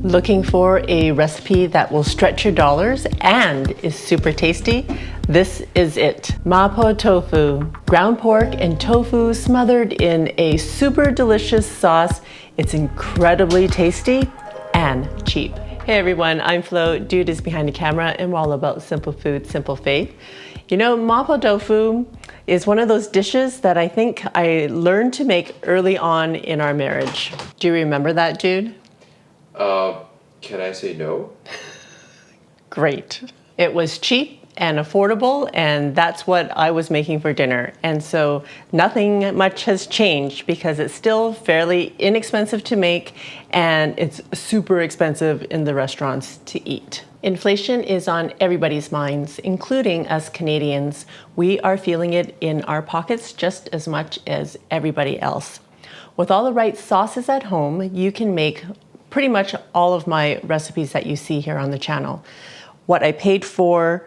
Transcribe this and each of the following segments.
Looking for a recipe that will stretch your dollars and is super tasty? This is it. Mapo Tofu. Ground pork and tofu smothered in a super delicious sauce. It's incredibly tasty and cheap. Hey everyone, I'm Flo. Dude is behind the camera and we're all about simple food, simple faith. You know, Mapo Tofu is one of those dishes that I think I learned to make early on in our marriage. Do you remember that, Jude? Can I say no? Great. It was cheap and affordable, and that's what I was making for dinner. And so nothing much has changed because it's still fairly inexpensive to make and it's super expensive in the restaurants to eat. Inflation is on everybody's minds, including us Canadians. We are feeling it in our pockets just as much as everybody else. With all the right sauces at home, you can make pretty much all of my recipes that you see here on the channel. What I paid for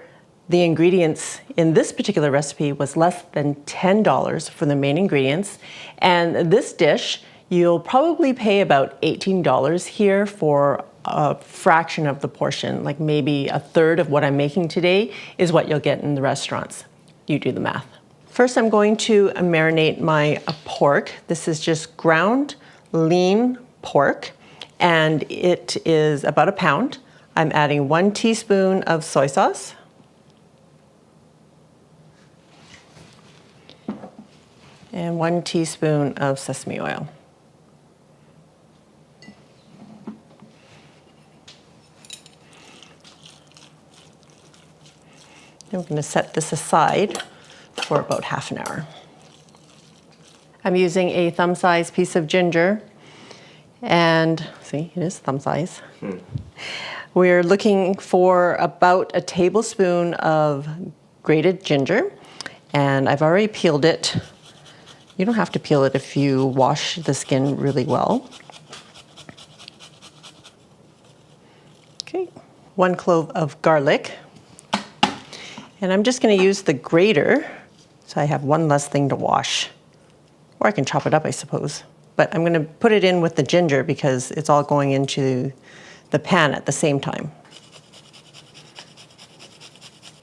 the ingredients in this particular recipe was less than $10 for the main ingredients. And this dish, you'll probably pay about $18 here for a fraction of the portion, like maybe a third of what I'm making today is what you'll get in the restaurants. You do the math. First, I'm going to marinate my pork. This is just ground lean pork, and it is about a pound. I'm adding 1 teaspoon of soy sauce. And 1 teaspoon of sesame oil. I'm going to set this aside for about half an hour. I'm using a thumb-sized piece of ginger. And see, it is thumb size. We're looking for about a tablespoon of grated ginger, and I've already peeled it. You don't have to peel it if you wash the skin really well. Okay, 1 clove of garlic. And I'm just going to use the grater, so I have one less thing to wash. Or I can chop it up, I suppose. But I'm going to put it in with the ginger because it's all going into the pan at the same time.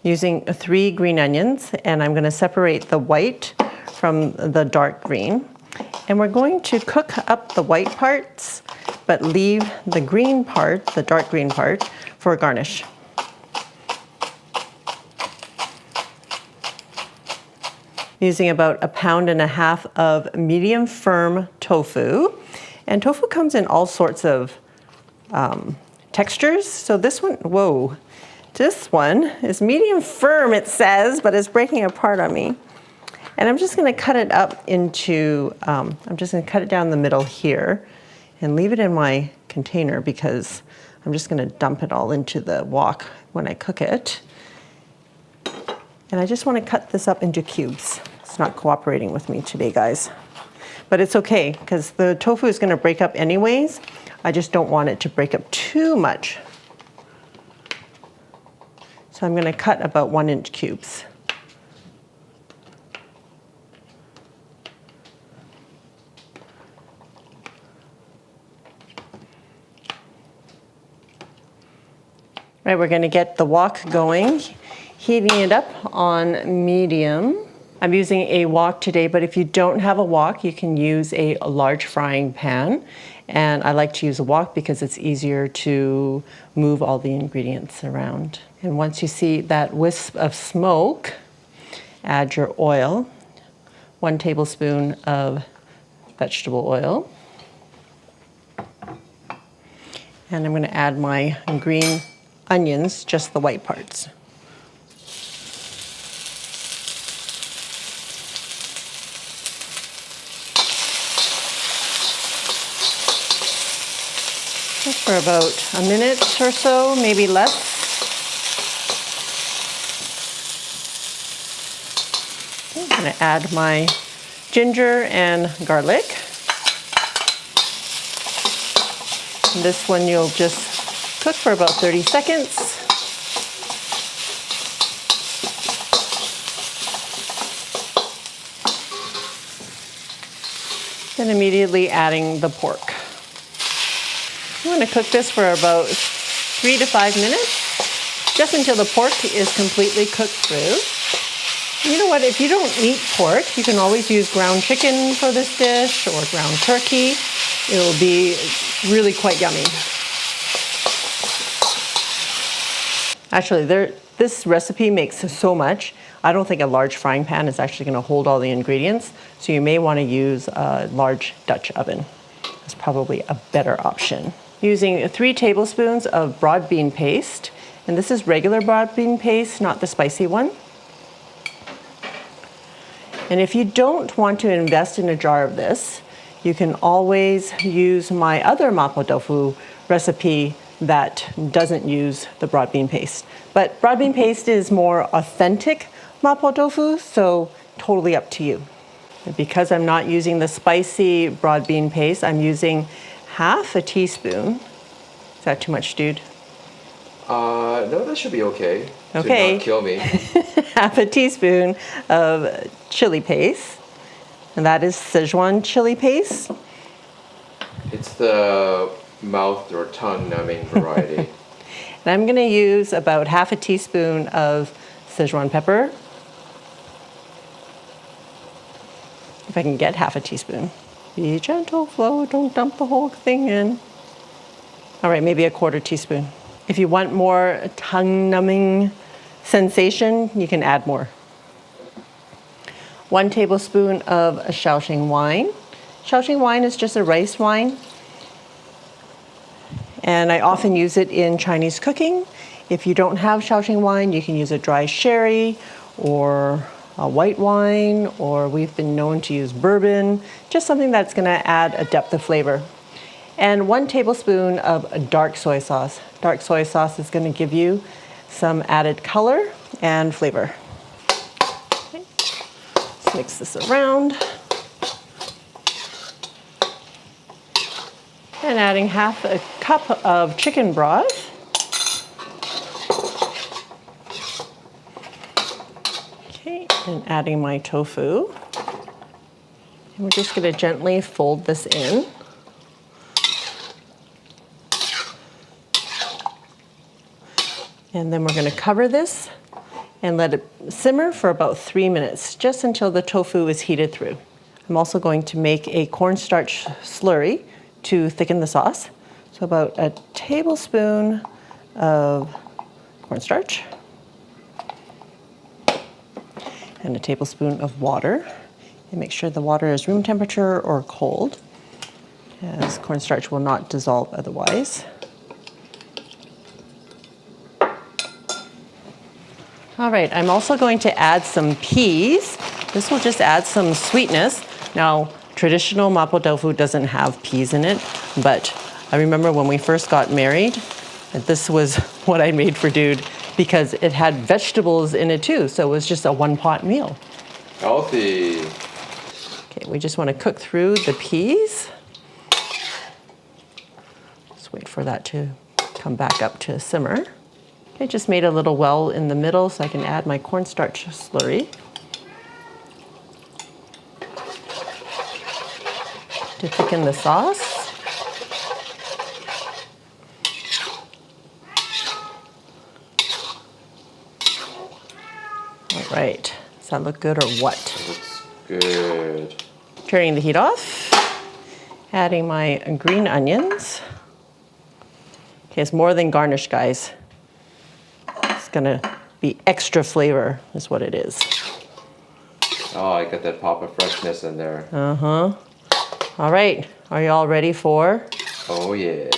Using 3 green onions, and I'm going to separate the white from the dark green. And we're going to cook up the white parts, but leave the green part, the dark green part, for a garnish. Using about 1.5 pounds of medium firm tofu. And tofu comes in all sorts of textures. So this one, whoa, this one is medium firm, it says, but it's breaking apart on me. And I'm just gonna cut it up into, I'm just gonna cut it down the middle here and leave it in my container because I'm just gonna dump it all into the wok when I cook it. And I just want to cut this up into cubes. It's not cooperating with me today, guys. But it's okay, because the tofu is going to break up anyways. I just don't want it to break up too much. So I'm going to cut about 1-inch cubes. Right, we're going to get the wok going. Heating it up on medium. I'm using a wok today, but if you don't have a wok, you can use a large frying pan. And I like to use a wok because it's easier to move all the ingredients around. And once you see that wisp of smoke, add your oil. 1 tablespoon of vegetable oil. And I'm going to add my green onions, just the white parts. For about a minute or so, maybe less. Okay, I'm going to add my ginger and garlic. And this one you'll just cook for about 30 seconds. Then immediately adding the pork. I'm going to cook this for about 3 to 5 minutes, just until the pork is completely cooked through. You know what, if you don't eat pork, you can always use ground chicken for this dish or ground turkey. It'll be really quite yummy. Actually, this recipe makes so much. I don't think a large frying pan is actually going to hold all the ingredients, so you may want to use a large Dutch oven. That's probably a better option. Using 3 tablespoons of broad bean paste, and this is regular broad bean paste, not the spicy one. And if you don't want to invest in a jar of this, you can always use my other Mapo Tofu recipe that doesn't use the broad bean paste. But broad bean paste is more authentic Mapo Tofu, so totally up to you. And because I'm not using the spicy broad bean paste, I'm using half a teaspoon. Is that too much, dude? No, that should be okay. Okay. To not kill me. Half a teaspoon of chili paste, and that is Szechuan chili paste. It's the mouth or tongue numbing variety. And I'm going to use about half a teaspoon of Szechuan pepper. If I can get half a teaspoon. Be gentle, Flo, don't dump the whole thing in. All right, maybe a quarter teaspoon. If you want more tongue-numbing sensation, you can add more. 1 tablespoon of Shaoxing wine. Shaoxing wine is just a rice wine, and I often use it in Chinese cooking. If you don't have Shaoxing wine, you can use a dry sherry or a white wine, or we've been known to use bourbon, just something that's going to add a depth of flavor. And 1 tablespoon of dark soy sauce. Dark soy sauce is going to give you some added color and flavor. Okay. Let's mix this around. And adding half a cup of chicken broth. Okay, and adding my tofu. And we're just going to gently fold this in. And then we're going to cover this and let it simmer for about 3 minutes, just until the tofu is heated through. I'm also going to make a cornstarch slurry to thicken the sauce. So about a tablespoon of cornstarch and a tablespoon of water. And make sure the water is room temperature or cold, as cornstarch will not dissolve otherwise. All right, I'm also going to add some peas. This will just add some sweetness. Now, traditional Mapo Tofu doesn't have peas in it, but I remember when we first got married, this was what I made for Dude, because it had vegetables in it too, so it was just a one-pot meal. Healthy. Okay, we just want to cook through the peas. Just wait for that to come back up to a simmer. I just made a little well in the middle so I can add my cornstarch slurry to thicken the sauce. All right, does that look good or what? Looks good. Turning the heat off, adding my green onions. Okay, it's more than garnish, guys. It's gonna be extra flavor, is what it is. Oh, I got that pop of freshness in there. Uh-huh. All right, are you all ready for? Oh yeah.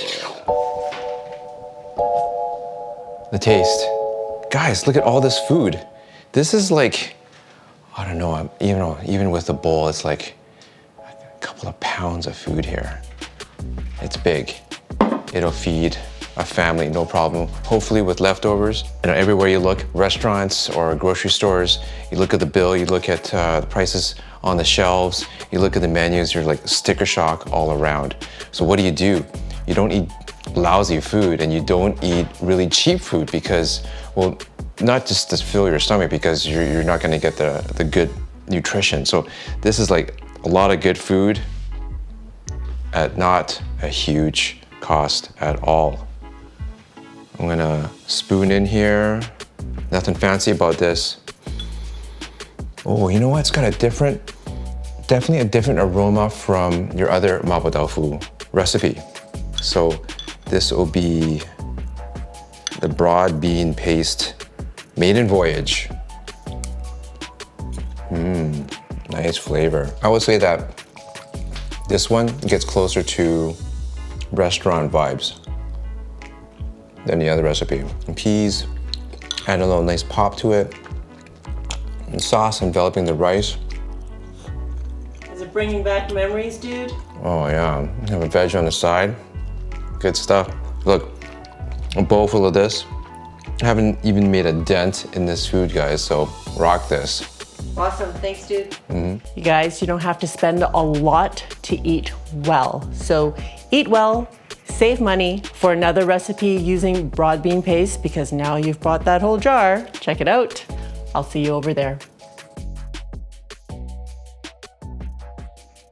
The taste. Guys, look at all this food. This is like, I don't know, even with the bowl, it's like a couple of pounds of food here. It's big. It'll feed a family, no problem. Hopefully with leftovers. Everywhere you look, restaurants or grocery stores, you look at the bill, you look at the prices on the shelves, you look at the menus, you're like sticker shock all around. So what do? You don't eat lousy food, and you don't eat really cheap food because, well, not just to fill your stomach, because you're not gonna get the good nutrition. So this is like a lot of good food at not a huge cost at all. I'm gonna spoon in here. Nothing fancy about this. Oh, you know what? It's got definitely a different aroma from your other Mapo Tofu recipe. So this will be the broad bean paste maiden voyage. Nice flavor. I would say that this one gets closer to restaurant vibes than the other recipe. And peas, add a little nice pop to it. And sauce enveloping the rice. Is it bringing back memories, dude? Oh yeah, have a veg on the side. Good stuff. Look, a bowl full of this. I haven't even made a dent in this food, guys, so rock this. Awesome, thanks, dude. You guys, you don't have to spend a lot to eat well. So eat well, save money for another recipe using broad bean paste because now you've bought that whole jar. Check it out. I'll see you over there.